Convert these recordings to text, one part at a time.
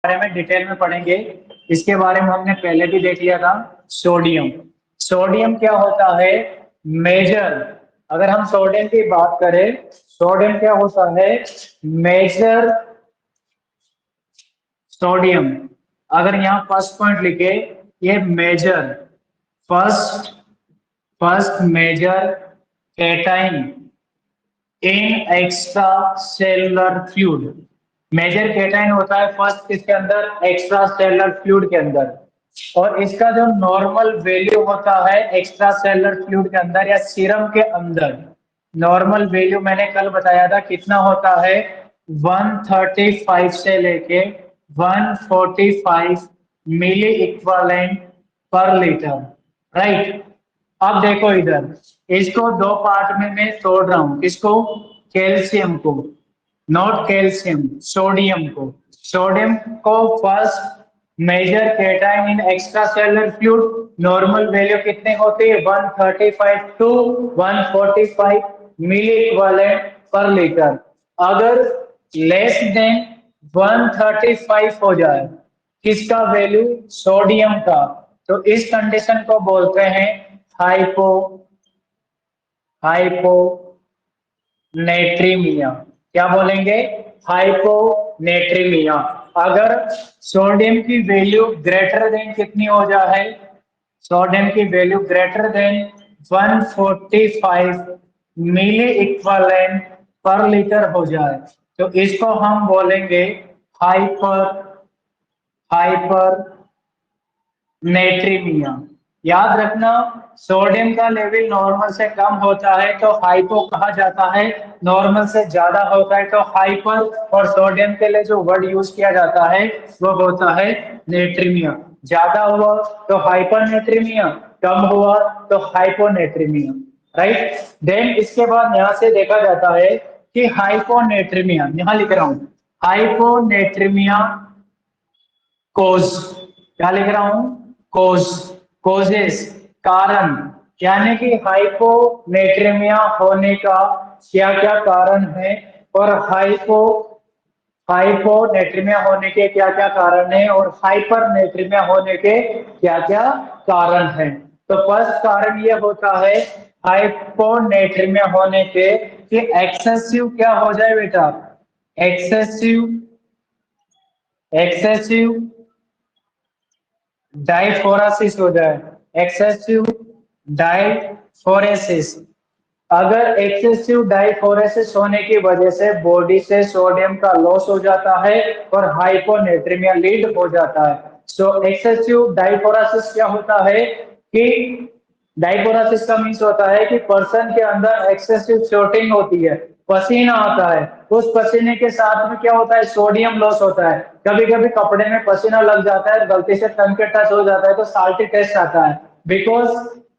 बारे में डिटेल में पढ़ेंगे। इसके बारे में हमने पहले भी देख लिया था। सोडियम, सोडियम क्या होता है? मेजर, अगर हम सोडियम की बात करें, सोडियम क्या होता है? Major sodium. अगर यहाँ फर्स्ट पॉइंट लिखे, ये major, first first major cation in extracellular fluid. Major cation होता है फर्स्ट किसके अंदर? एक्स्ट्रा सेलुलर फ्लूइड के अंदर। और इसका जो नॉर्मल वैल्यू होता है एक्स्ट्रा सेलुलर फ्लूइड के अंदर या सीरम के अंदर, नॉर्मल वैल्यू मैंने कल बताया था कितना होता है? 135 से लेके 145 milliequivalent per litre, right. अब देखो इधर, इसको दो पार्ट में मैं तोड़ रहा हूं। किसको? कैल्शियम को, नॉट कैल्शियम, सोडियम को। सोडियम को first major cation in extracellular fluid, normal value कितने होती है? 135 to 145 milliequivalent per litre. अगर लेस देन 135 हो जाए, किसका वैल्यू? सोडियम का, तो इस कंडीशन को बोलते हैं हाइपो हाइपोनेट्रीमिया। क्या बोलेंगे? हाइपोनेट्रीमिया। अगर सोडियम की वैल्यू ग्रेटर देन कितनी हो जाए? सोडियम की value greater than 145 milliequivalent per litre हो जाए, तो इसको हम बोलेंगे हाइपर हाइपर नेट्रीमिया। याद रखना, सोडियम का लेवल नॉर्मल से कम होता है तो हाइपो कहा जाता है, नॉर्मल से ज्यादा होता है तो हाइपर, और सोडियम के लिए जो वर्ड यूज किया जाता है वो होता है नेट्रीमिया। ज्यादा हुआ तो हाइपर नेट्रीमिया, कम हुआ तो हाइपोनेट्रीमिया, राइट। देन इसके बाद यहां से देखा जाता है कि हाइपोनेट्रीमिया, यहां लिख रहा हूं हाइपोनेट्रीमिया कोज, क्या लिख रहा हूं? कोज, कोजेस, कारण, यानी कि हाइपोनेट्रीमिया होने का क्या क्या कारण है, और हाइपोनेट्रीमिया होने के क्या क्या कारण है, और हाइपरनेट्रीमिया होने के क्या क्या कारण है। तो फर्स्ट कारण ये होता है हाइपोनेट्रीमिया होने के कि एक्सेसिव क्या हो जाए बेटा? एक्सेसिव एक्सेसिव डाइफोरेसिस हो जाए, एक्सेसिव डाइफोरेसिस। अगर एक्सेसिव डाइफोरेसिस होने की वजह से बॉडी से सोडियम का लॉस हो जाता है और हाइपोनेट्रीमिया लीड हो जाता है। सो एक्सेसिव डाइफोरेसिस क्या होता है कि डाइफोरेसिस का मीन्स होता है कि पर्सन के अंदर एक्सेसिव स्वेटिंग होती है, पसीना आता है, उस पसीने के साथ में क्या होता है? सोडियम लॉस होता है। कभी कभी कपड़े में पसीना लग जाता है, गलती से तन के टच हो जाता है तो साल्टी टेस्ट आता है, बिकॉज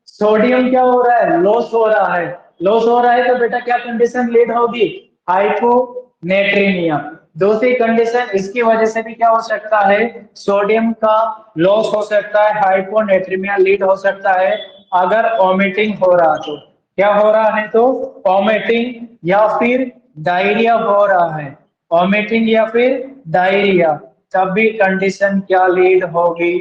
सोडियम क्या हो रहा है? लॉस हो रहा है। लॉस हो रहा है तो बेटा क्या कंडीशन लीड होगी? हाइपोनेट्रीमिया। दूसरी कंडीशन इसकी वजह से भी क्या हो सकता है? सोडियम का लॉस हो सकता है, हाइपोनेट्रीमिया लीड हो सकता है। अगर वॉमिटिंग हो रहा तो क्या हो रहा है? तो वॉमिटिंग या फिर डायरिया हो रहा है, वॉमिटिंग या फिर डायरिया, तब भी कंडीशन क्या लीड होगी?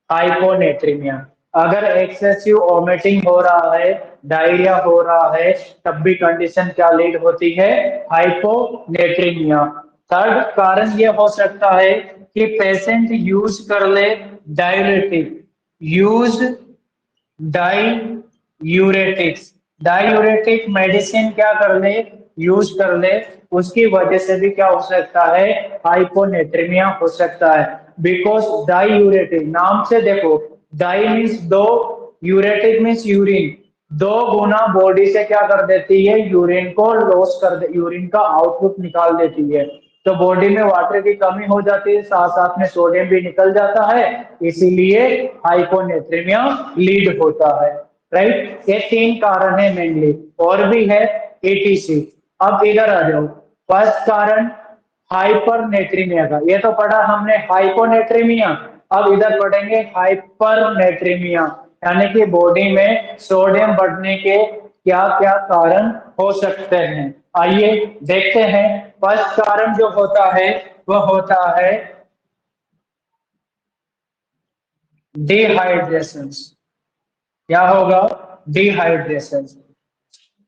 हाइपोनेट्रीमिया। अगर एक्सेसिव वॉमिटिंग हो रहा है, डायरिया हो रहा है, तब भी कंडीशन क्या लीड होती है? हाइपोनेट्रीमिया। थर्ड कारण ये हो सकता है कि पेशेंट यूज कर ले डाययूरेटिक, यूज डाईयूरेटिक्स, डाईयूरेटिक मेडिसिन क्या कर ले? यूज कर ले, उसकी वजह से भी क्या हो सकता है? हाइपोनेट्रीमिया हो सकता है। बिकॉज डाईयूरेटिक, नाम से देखो, डाई मीन्स दो, यूरेटिक मीन्स यूरिन, दो गुना बॉडी से क्या कर देती है? यूरिन को लॉस कर दे, यूरिन का आउटपुट निकाल देती है। तो बॉडी में वाटर की कमी हो जाती है, साथ साथ में सोडियम भी निकल जाता है, इसीलिए हाइपोनेट्रीमिया लीड होता है, राइट। ये तीन कारण है मेनली, और भी है एटीसी। अब इधर आ जाओ, फर्स्ट कारण हाइपरनेट्रीमिया का, ये तो पढ़ा हमने हाइपोनेट्रीमिया। अब इधर पढ़ेंगे हाइपरनेट्रीमिया, यानी कि बॉडी में सोडियम बढ़ने के क्या क्या कारण हो सकते हैं। आइए देखते हैं। फर्स्ट कारण जो होता है वह होता है डिहाइड्रेशन। क्या होगा? डिहाइड्रेशन।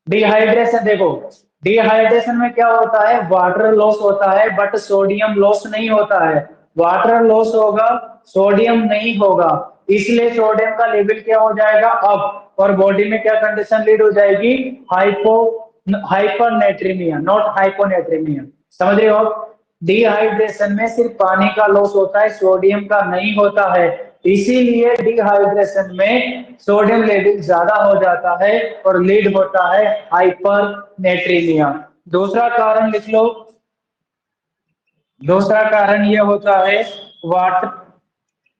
डिहाइड्रेशन देखो, डिहाइड्रेशन में क्या होता है, वाटर लॉस होता है बट सोडियम लॉस नहीं होता है। वाटर लॉस होगा, सोडियम नहीं होगा, इसलिए सोडियम का लेवल क्या हो जाएगा अप, और बॉडी में क्या कंडीशन लीड हो जाएगी, हाइपो हाइपरनेट्रीमिया, नॉट हाइपोनेट्रीमिया। समझ रहे हो आप? डिहाइड्रेशन में सिर्फ पानी का लॉस होता है, सोडियम का नहीं होता है, इसीलिए डिहाइड्रेशन में सोडियम लेवल ज्यादा हो जाता है और लीड होता है हाइपरनेट्रीमिया। दूसरा कारण लिख लो, दूसरा कारण यह होता है water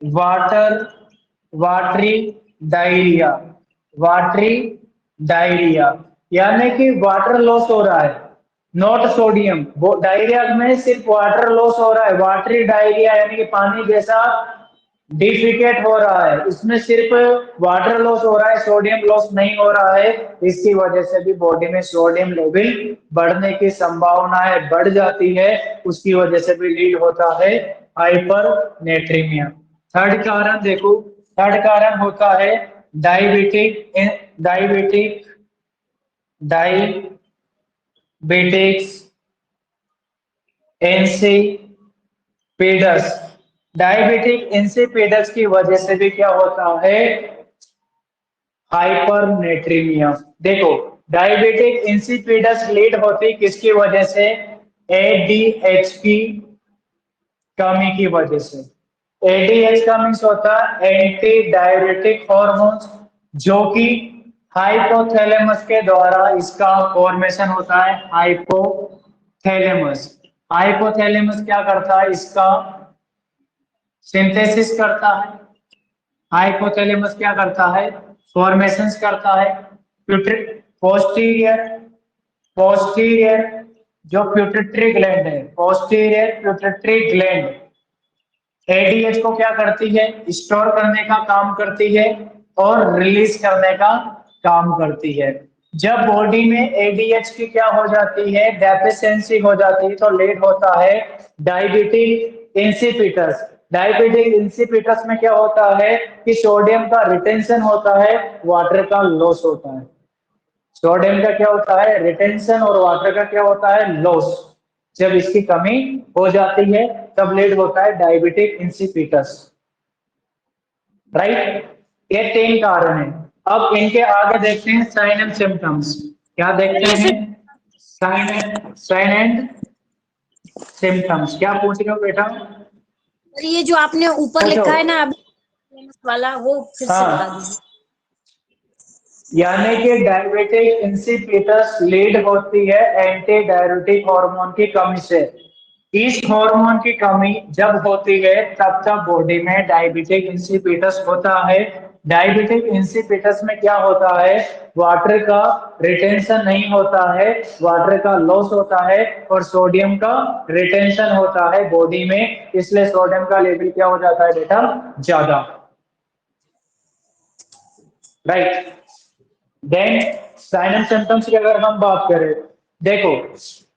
water watery diarrhoea. Watery diarrhoea यानी कि वाटर लॉस हो रहा है, नॉट सोडियम। वो डायरिया में सिर्फ वाटर लॉस हो रहा है, वाटरी डायरिया यानी कि पानी जैसा डिफिकेट हो रहा है, इसमें सिर्फ वाटर लॉस हो रहा है, सोडियम लॉस नहीं हो रहा है। इसकी वजह से भी बॉडी में सोडियम लेवल बढ़ने की संभावनाएं बढ़ जाती है, उसकी वजह से भी लीड होता है हाइपरनेट्रीमिया। थर्ड कारण देखो, थर्ड कारण होता है diabetic diabetic diabetics insipidus. Diabetic insipidus की वजह से भी क्या होता है, हाइपरनेट्रीमिया। देखो, डायबिटिक इंसिपिडस लीड होती किसकी वजह से, एडीएच की कमी की वजह से। एडीएच का मीन्स होता है एंटी डायरेटिक हॉर्मोन्स, जो कि हाइपोथैलेमस के द्वारा इसका फॉर्मेशन होता है। हाइपोथैलेमस, हाइपोथैलेमस क्या करता है, इसका सिंथेसिस करता है। हाइपोथैलेमस क्या करता है, फॉर्मेशंस करता है। पोस्टीरियर पोस्टीरियर जो प्यूटिट्री ग्लैंड है, पोस्टीरियर प्यूटिट्री ग्लैंड एडीएच को क्या करती है, स्टोर करने का काम करती है और रिलीज करने का काम करती है। जब बॉडी में एडीएच की क्या हो जाती है, डेफिशिएंसी हो जाती है, तो लेट होता है डायबिटिक इंसिपिटस। डायबिटिक इंसिपिटस में क्या होता है कि सोडियम का रिटेंशन होता है, वाटर का लॉस होता है। सोडियम का क्या होता है, रिटेंशन, और वाटर का क्या होता है, लॉस। जब इसकी कमी हो जाती है तब लीड होता है डायबिटिक इंसिपिटस। राइट, ये तीन कारण है। अब इनके आगे देखते हैं साइन एंड सिम्टम्स। क्या देखते हैं, साइन एंड सिम्टम्स। क्या पूछ रहे हो बेटा? ये जो आपने ऊपर लिखा है ना वाला, वो फिर से बता हाँ, दीजिए। यानी कि डायबिटिक इंसिपिटस लीड होती है एंटी डायरेटिक हार्मोन की कमी से। इस हार्मोन की कमी जब होती है तब तब बॉडी में डायबिटिक इंसिपिटस होता है। डायबिटिक इंसिपिटस में क्या होता है, वाटर का रिटेंशन नहीं होता है, वाटर का लॉस होता है और सोडियम का रिटेंशन होता है बॉडी में, इसलिए सोडियम का लेवल क्या हो जाता है बेटा, ज्यादा। Right, then sign and symptoms की अगर हम बात करें, देखो,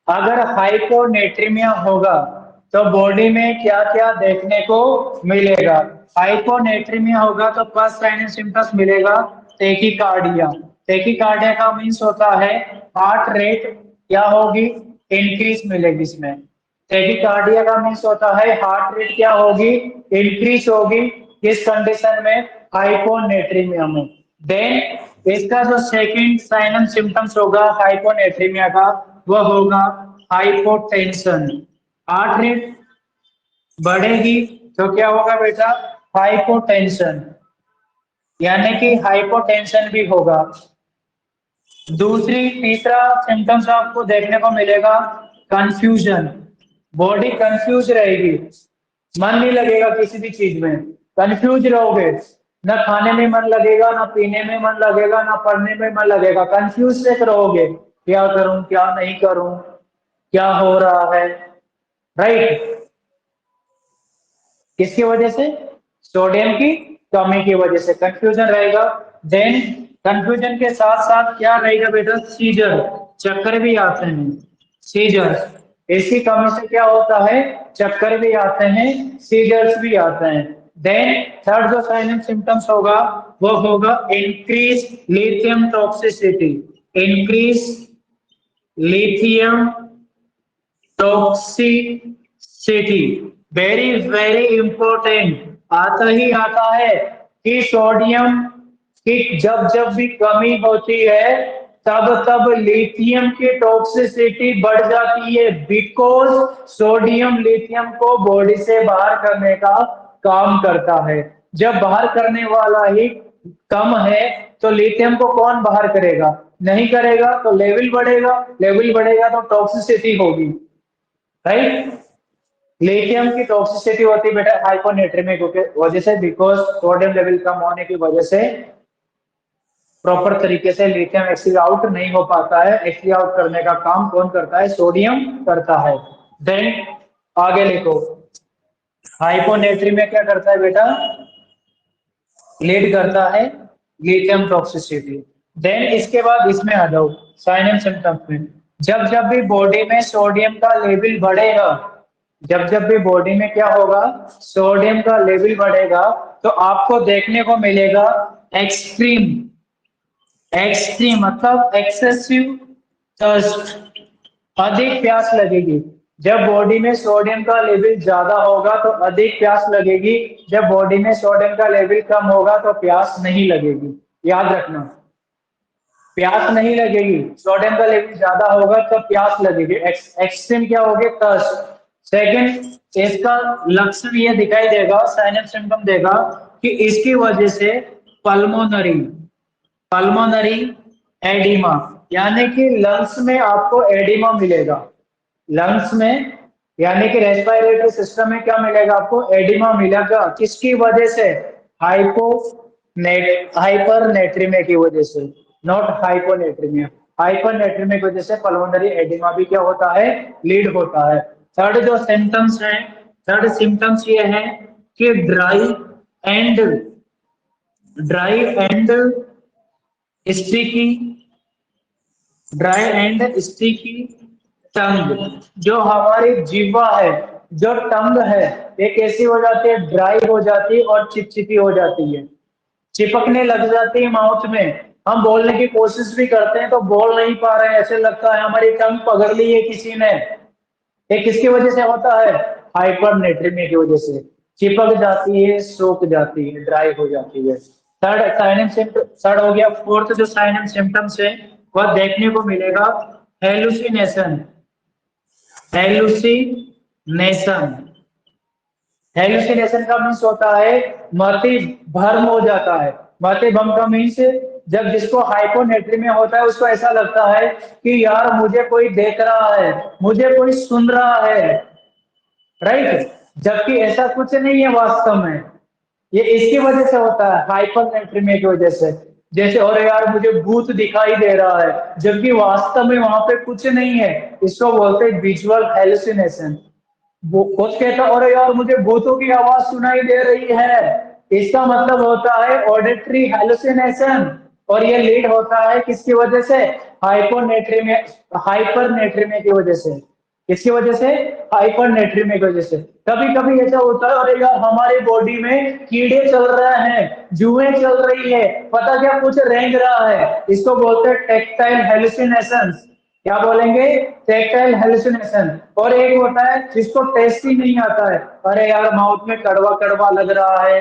अगर हाइपोनेट्रीमिया होगा तो बॉडी में क्या क्या देखने को मिलेगा। हाइपोनेट्रीमिया होगा तो फर्स्ट साइन एंड सिम्टम्स मिलेगा टेकिकार्डिया। टेकिकार्डिया का मीन्स होता है हार्ट रेट क्या होगी, इंक्रीज मिलेगी इसमें। टेकिकार्डिया का मीन्स होता है हार्ट रेट क्या होगी, इंक्रीज होगी। किस कंडीशन में, हाइपोनेट्रीमिया में। देन इसका जो सेकंड साइन एंड सिम्टम्स होगा हाइपोनेट्रीमिया का, वह होगा हाइपोटेंशन। हार्ट रेट बढ़ेगी तो क्या होगा बेटा, हाइपोटेंशन, यानी कि हाइपोटेंशन भी होगा। तीसरा सिम्टम्स आपको देखने को मिलेगा कंफ्यूजन। बॉडी कंफ्यूज रहेगी, मन नहीं लगेगा किसी भी चीज में, कंफ्यूज रहोगे, ना खाने में मन लगेगा, ना पीने में मन लगेगा, ना पढ़ने में मन लगेगा, कंफ्यूज से रहोगे, क्या करूं क्या नहीं करूं, क्या हो रहा है। राइट, किसकी वजह से, सोडियम की कमी की वजह से कंफ्यूजन रहेगा। देन कंफ्यूजन के साथ साथ क्या रहेगा बेटा, सीजर, चक्कर भी आते हैं, सीजर। इसकी कमी से क्या होता है, चक्कर भी आते हैं, सीजर्स भी आते हैं। देन थर्ड जो साइन एंड सिम्टम्स होगा वो होगा increase lithium toxicity, increase lithium toxicity, very very important. आता ही आता है कि सोडियम की जब जब भी कमी होती है तब तब लिथियम की टॉक्सिसिटी बढ़ जाती है, बिकॉज सोडियम लिथियम को बॉडी से बाहर करने का काम करता है। जब बाहर करने वाला ही कम है तो लिथियम को कौन बाहर करेगा, नहीं करेगा, तो लेवल बढ़ेगा, लेवल बढ़ेगा तो टॉक्सिसिटी होगी, राइट। लिथियम की टॉक्सिसिटी होती है बेटा हाइपोनेट्रेमिक की वजह से, बिकॉज सोडियम लेवल कम होने की वजह से प्रॉपर तरीके से लिथियम एक्सली आउट नहीं हो पाता है। एक्सली आउट करने का काम कौन करता है, सोडियम करता है। देन आगे लिखो, हाइपोनेट्रीमिया क्या करता है बेटा, लीड करता है लिथियम टॉक्सिसिटी। देन इसके बाद इसमें आ जाओ साइन एंड सिम्टम्स में। जब जब भी बॉडी में सोडियम का लेवल बढ़ेगा, जब जब भी बॉडी में क्या होगा, सोडियम का लेवल बढ़ेगा, तो आपको देखने को मिलेगा एक्सट्रीम, एक्सट्रीम मतलब एक्सेसिव थर्स्ट, अधिक प्यास लगेगी। जब बॉडी में सोडियम का लेवल ज्यादा होगा तो अधिक प्यास लगेगी, जब बॉडी में सोडियम का लेवल कम होगा तो प्यास नहीं लगेगी। याद रखना, प्यास नहीं लगेगी, सोडियम का लेवल ज्यादा होगा तो प्यास लगेगी। एक्सट्रीम क्या होगी, थर्स्ट। सेकंड, इसका लक्षण ये दिखाई देगा, साइन एंड सिम्टम देगा कि इसकी वजह से पल्मोनरी, पल्मोनरी एडिमा, यानी कि लंग्स में आपको एडिमा मिलेगा, लंग्स में यानी कि रेस्पिरेटरी सिस्टम में क्या मिलेगा आपको, एडिमा मिलेगा। किसकी वजह से, हाइपरनेट्रीमिया की वजह से, नॉट हाइपोनेट्रीमिया। हाइपरनेट्रीमिया की वजह से पल्मोनरी एडिमा भी क्या होता है, लीड होता है। थर्ड जो सिम्टम्स है, थर्ड सिम्टम्स ये है कि and dry and sticky, dry and sticky tongue, जो हमारी जीवा है, जो टंग है, ये कैसी हो जाती है, ड्राई हो जाती है और चिपचिपी हो जाती है, चिपकने लग जाती है माउथ में। हम बोलने की कोशिश भी करते हैं तो बोल नहीं पा रहे हैं, ऐसे लगता है हमारी टंग पकड़ ली है किसी ने। ये किसकी वजह से होता है, हाइपरनेट्रीमिया की वजह से, चिपक जाती है, सूख जाती है, ड्राई हो जाती है। Third sign and symptom, third हो गया। फोर्थ जो साइन एंड सिम्टम्स है वह देखने को मिलेगा हेलुसिनेशन, हेलुसिनेशन, हेलुसिनेशन का मीन्स होता है मति भ्रम हो जाता है। मति भ्रम का मीन्स जब जिसको हाइपोनेट्रीमिया होता है उसको ऐसा लगता है कि यार मुझे कोई देख रहा है, मुझे कोई सुन रहा है, राइट, जबकि ऐसा कुछ नहीं है वास्तव में। ये इसकी वजह से होता है, हाइपरनेट्रीमिया की वजह से। जैसे और यार मुझे भूत दिखाई दे रहा है, जबकि वास्तव में वहां पे कुछ नहीं है, इसको बोलते हैं विजुअल हेलुसिनेशन। वो कुछ कहता है अरे यार मुझे भूतों की आवाज सुनाई दे रही है, इसका मतलब होता है ऑडिटरी हेलुसिनेशन। और ये लीड होता है किसकी वजह से, हाइपोनेट्रीमिया, हाइपरनेट्रीमिया की वजह से। किसकी वजह से, हाइपरनेट्रीमिया की वजह से। कभी कभी ऐसा होता है अरे यार हमारी बॉडी में कीड़े चल रहे हैं, जुएं चल रही है, पता क्या कुछ रेंग रहा है, इसको बोलते हैं टेक्टाइल हेलुसिनेशन। क्या बोलेंगे, टेक्टाइल हेलुसिनेशन। और एक होता है जिसको टेस्ट ही नहीं आता है, अरे यार माउथ में कड़वा कड़वा लग रहा है,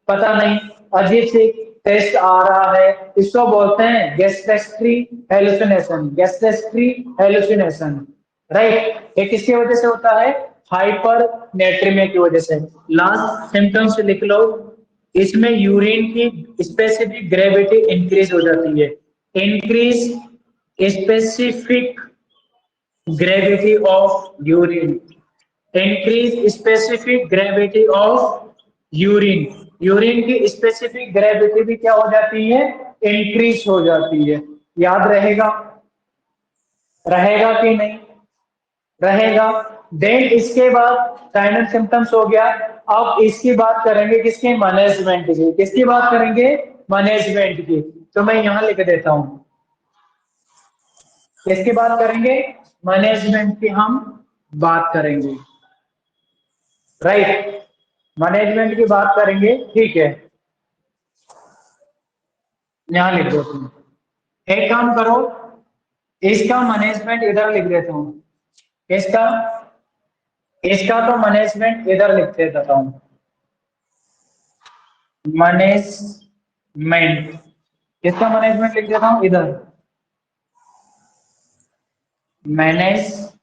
पता नहीं अजीब सी टेस्ट आ रहा है, इसको बोलते हैं गैस्ट्रेस्ट्री हेलुसिनेशन, गैस्ट्रेस्ट्री हेलुसिनेशन, राइट। ये किसकी वजह से होता है, हाइपर नेट्रीमिया की वजह से। लास्ट सिम्टम्स लिख लो, इसमें यूरिन की स्पेसिफिक ग्रेविटी इंक्रीज हो जाती है, increase specific gravity of urine, increase specific gravity of urine, urine की स्पेसिफिक ग्रेविटी भी क्या हो जाती है, इंक्रीज हो जाती है। याद रहेगा, रहेगा कि नहीं, रहेगा। देन इसके बाद साइन एंड सिम्टम्स हो गया। अब इसकी बात करेंगे किसकी, मैनेजमेंट की। किसकी बात करेंगे, मैनेजमेंट की। तो मैं यहां लिख देता हूं, किसकी बात करेंगे, मैनेजमेंट की हम बात करेंगे, राइट। मैनेजमेंट की बात करेंगे, ठीक है। यहां लिख दो तुम। एक काम करो, इसका मैनेजमेंट इधर लिख देता हूं। इसका इसका तो मैनेजमेंट इधर लिख देता हूं। मैनेजमेंट, इसका मैनेजमेंट लिख देता हूं इधर। मैनेजमेंट।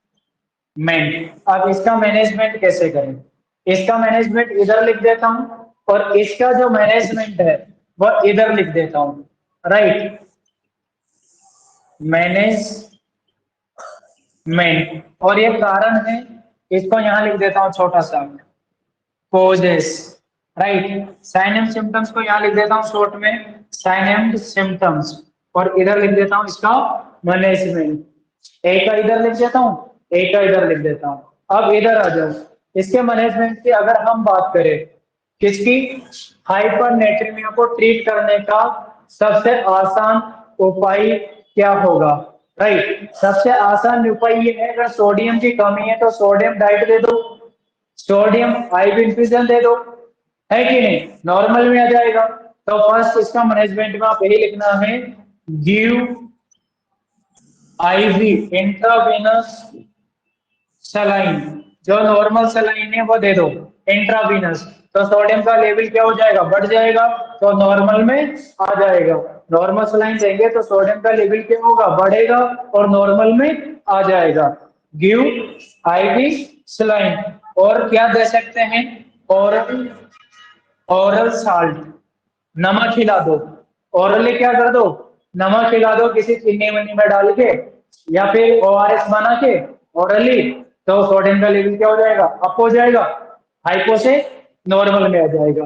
अब इसका मैनेजमेंट कैसे करें? इसका मैनेजमेंट इधर लिख देता हूं और इसका जो मैनेजमेंट है वह इधर लिख देता हूं, राइट। मैनेजमेंट, और ये कारण है, इसको यहां लिख देता हूं छोटा सा, causes, right. Sign and symptoms को यहां लिख देता हूं शॉर्ट में, साइन एंड सिम्टम्स, और इधर लिख देता हूं इसका मैनेजमेंट। एक का इधर लिख देता हूं, एक का इधर लिख देता हूं। अब इधर आ जाओ, इसके मैनेजमेंट की अगर हम बात करें, किसकी? हाइपरनेट्रीमिया को ट्रीट करने का सबसे आसान उपाय क्या होगा? राइट, सबसे आसान उपाय ये है, अगर सोडियम की कमी है तो सोडियम डाइट दे दो, सोडियम आईवी इन्फ्यूजन दे दो, है कि नहीं? नॉर्मल में आ जाएगा। तो फर्स्ट इसका मैनेजमेंट में आप यही लिखना है, गिव आईवी इंट्रावेनस सलाइन, जो नॉर्मल सलाइन है वो दे दो, इंट्रावीनस। तो सोडियम का लेवल क्या हो जाएगा? बढ़ जाएगा, तो नॉर्मल में आ जाएगा। नॉर्मल सलाइन देंगे तो सोडियम का लेवल क्या होगा? बढ़ेगा और नॉर्मल में आ जाएगा। गिव आईवी सलाइन, और क्या दे सकते हैं? ओरल ओरल साल्ट, नमक खिला दो। ओरली क्या कर दो? नमक खिला दो किसी चीनी वनी में डाल के, या फिर ओआरएस बना के ओरली। तो सोडियम का लेवल क्या हो जाएगा? अप हो जाएगा, हाइपो से नॉर्मल में आ जाएगा,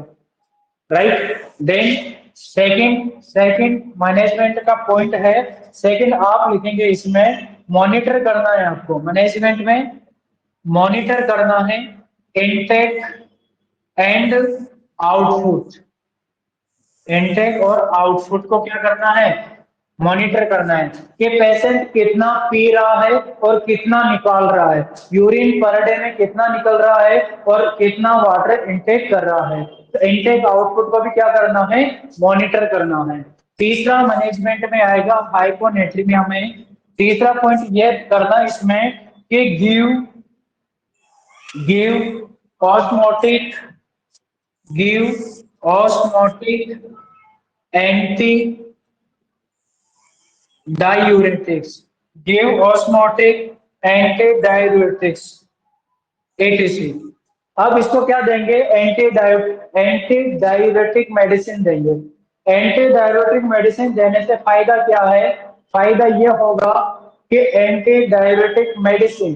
right. Then second second management का पॉइंट है, सेकंड आप लिखेंगे इसमें, मॉनिटर करना है आपको मैनेजमेंट में, मॉनिटर करना है इनटेक एंड आउटपुट। इनटेक और आउटपुट को क्या करना है? मॉनिटर करना है कि पेशेंट कितना पी रहा है और कितना निकाल रहा है, यूरिन पर डे में कितना निकल रहा है और कितना वाटर इनटेक कर रहा है। तो इनटेक आउटपुट को भी क्या करना है? मॉनिटर करना है। तीसरा मैनेजमेंट में आएगा हाइपोनेट्रीमिया में, तीसरा पॉइंट ये करना इसमें कि give osmotic give osmotic anti diuretics, give osmotic anti diuretics ETC. अब इसको क्या देंगे? एंटी डायूरेटिक मेडिसिन देंगे। एंटी डायूरेटिक मेडिसिन देने से फायदा क्या है? फायदा ये होगा कि एंटी डायूरेटिक मेडिसिन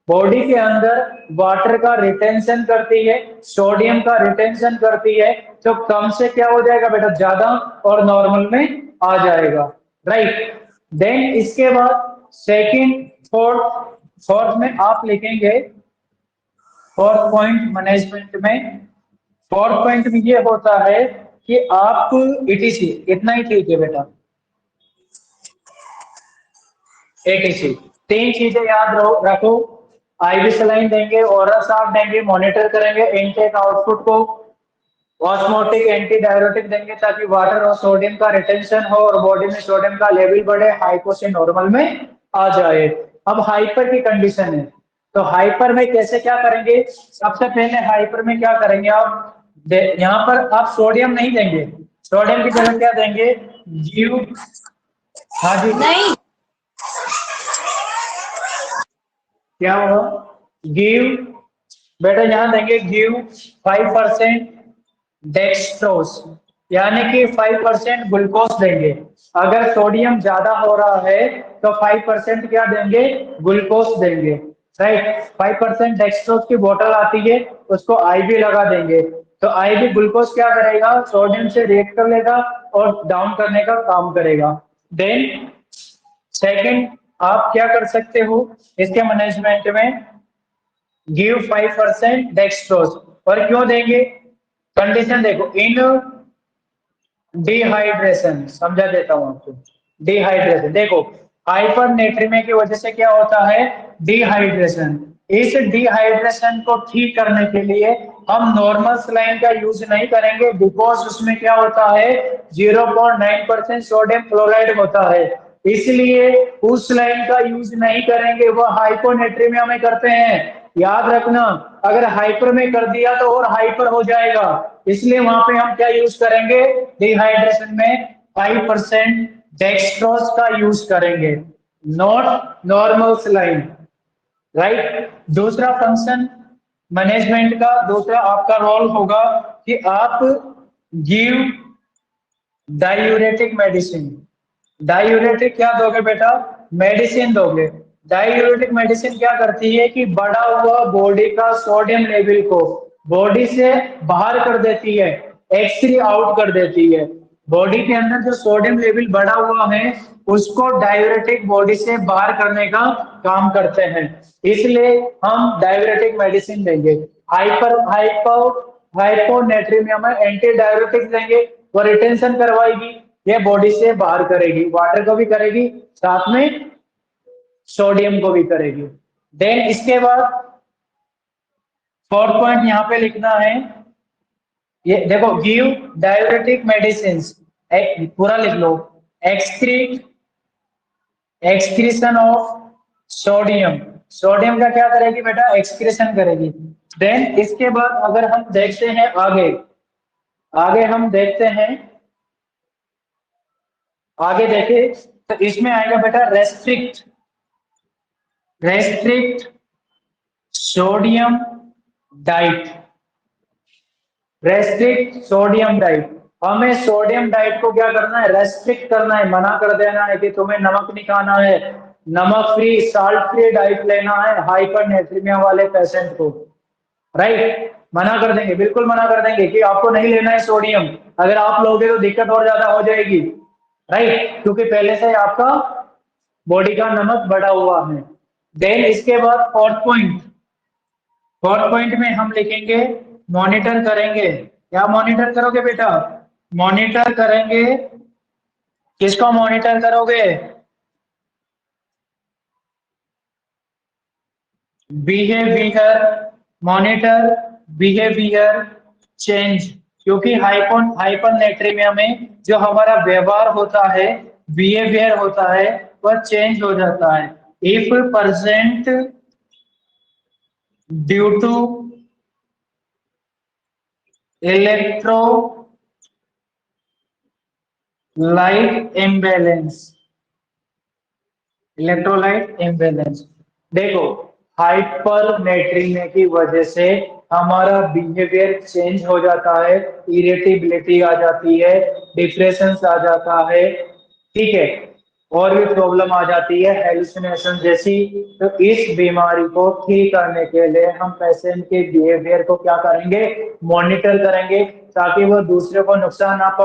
बॉडी के अंदर वाटर का रिटेंशन करती है, सोडियम का रिटेंशन करती है, तो कम से क्या हो जाएगा बेटा? ज्यादा, और नॉर्मल में आ जाएगा, राइट। देन इसके बाद सेकंड फोर्थ में आप लिखेंगे, फोर्थ पॉइंट मैनेजमेंट में, फोर्थ पॉइंट में ये होता है कि आप इटीसी, इतना ही ठीक है बेटा, एटीसी। तीन चीजें याद रखो, आईवी सलाइन देंगे, ओरल साल्ट देंगे, मॉनिटर करेंगे इनटेक आउटपुट को, ऑस्मोटिक एंटी डायरेटिक देंगे ताकि वाटर और सोडियम का रिटेंशन हो और बॉडी में सोडियम का लेवल बढ़े, हाइपो से नॉर्मल में आ जाए। अब हाइपर की कंडीशन है, तो हाइपर में कैसे क्या करेंगे? सबसे पहले हाइपर में क्या करेंगे आप? यहाँ पर आप सोडियम नहीं देंगे, सोडियम की जगह क्या देंगे? गिव, हाँ जी नहीं, क्या होगा? गिव, बेटा यहाँ देंगे गिव 5% डेक्सट्रोज, यानी कि 5% ग्लूकोज देंगे। अगर सोडियम ज्यादा हो रहा है तो 5% क्या देंगे? ग्लूकोज देंगे, राइट। 5% डेक्सट्रोज की बोतल आती है, उसको आईवी लगा देंगे, तो आईवी ग्लूकोज क्या करेगा? सोडियम से रिएक्ट कर लेगा और डाउन करने का काम करेगा। देन सेकंड आप क्या कर सकते हो इसके मैनेजमेंट में? गिव 5% डेक्सट्रोज, और क्यों देंगे? कंडीशन देखो, इन डिहाइड्रेशन, समझा देता हूं आपको। डिहाइड्रेशन देखो, हाइपरनेट्रीमिया की वजह से क्या होता है? डिहाइड्रेशन। इस डिहाइड्रेशन को ठीक करने के लिए हम नॉर्मल सलाइन का यूज नहीं करेंगे, बिकॉज उसमें क्या होता है 0.9% सोडियम क्लोराइड होता है, इसलिए उस सलाइन का यूज नहीं करेंगे, वो हाइपोनेट्रीमिया में करते हैं। याद रखना, अगर हाइपर में कर दिया तो और हाइपर हो जाएगा, इसलिए वहां पे हम क्या यूज करेंगे, डिहाइड्रेशन में 5% डेक्सट्रोज का यूज करेंगे, नॉट नॉर्मल सलाइन, राइट। दूसरा फंक्शन मैनेजमेंट का, दूसरा आपका रोल होगा कि आप गिव डायूरेटिक मेडिसिन। डायूरेटिक क्या दोगे बेटा, मेडिसिन दोगे। डायूरेटिक मेडिसिन क्या करती है कि बढ़ा हुआ बॉडी का सोडियम लेवल को बॉडी से बाहर कर देती है, एक्सरी आउट कर देती है। बॉडी के अंदर जो सोडियम लेवल बढ़ा हुआ है उसको डायूरेटिक बॉडी से बाहर करने का काम करते हैं, इसलिए हम डायूरेटिक मेडिसिन देंगे। हाइपोनेट्रीमिया में एंटी डायूरेटिक देंगे, वो रिटेंशन करवाएगी, ये बॉडी से बाहर करेगी, वाटर को भी करेगी, साथ में सोडियम को भी करेगी। देन इसके बाद फोर्थ पॉइंट यहाँ पे लिखना है, ये देखो, गिव डायूरेटिक मेडिसिन, पूरा लिख लो, एक्सक्रीशन ऑफ सोडियम, सोडियम का क्या करेगी बेटा, एक्सक्रीशन करेगी। देन इसके बाद अगर हम देखते हैं आगे, आगे हम देखते हैं, आगे देखे तो इसमें आएगा बेटा restrict sodium diet, restrict sodium diet. हमें सोडियम डाइट को क्या करना है, रेस्ट्रिक्ट करना है, मना कर देना है कि तुम्हें नमक नहीं खाना है, नमक फ्री साल्ट फ्री डाइट लेना है हाइपरनेट्रीमिया वाले पेशेंट को, राइट। मना कर देंगे, बिल्कुल मना कर देंगे कि आपको नहीं लेना है सोडियम, अगर आप लोगे तो दिक्कत और ज्यादा हो जाएगी, राइट, क्योंकि पहले से आपका बॉडी का नमक बढ़ा हुआ है। देन इसके बाद फोर्थ पॉइंट में हम लिखेंगे मॉनिटर करेंगे। क्या मॉनिटर करोगे बेटा, मॉनिटर करेंगे, किसको मॉनिटर करोगे, बिहेवियर, मॉनिटर बिहेवियर चेंज, क्योंकि हाइपरनेट्रीमिया में जो हमारा व्यवहार होता है, बिहेवियर होता है, वह चेंज हो जाता है। If percent due to electrolyte imbalance, देखो हाइपरनेट्रीमिया की वजह से हमारा बिहेवियर चेंज हो जाता है, इरिटेबिलिटी आ जाती है, डिप्रेशन आ जाता है, ठीक है, और भी प्रॉब्लम आ जाती है, हेलुसिनेशन जैसी। तो इस बीमारी को ठीक करने के लिए हम पेशेंट के बिहेवियर को क्या करेंगे, मॉनिटर करेंगे, ताकि वो दूसरे को नुकसान ना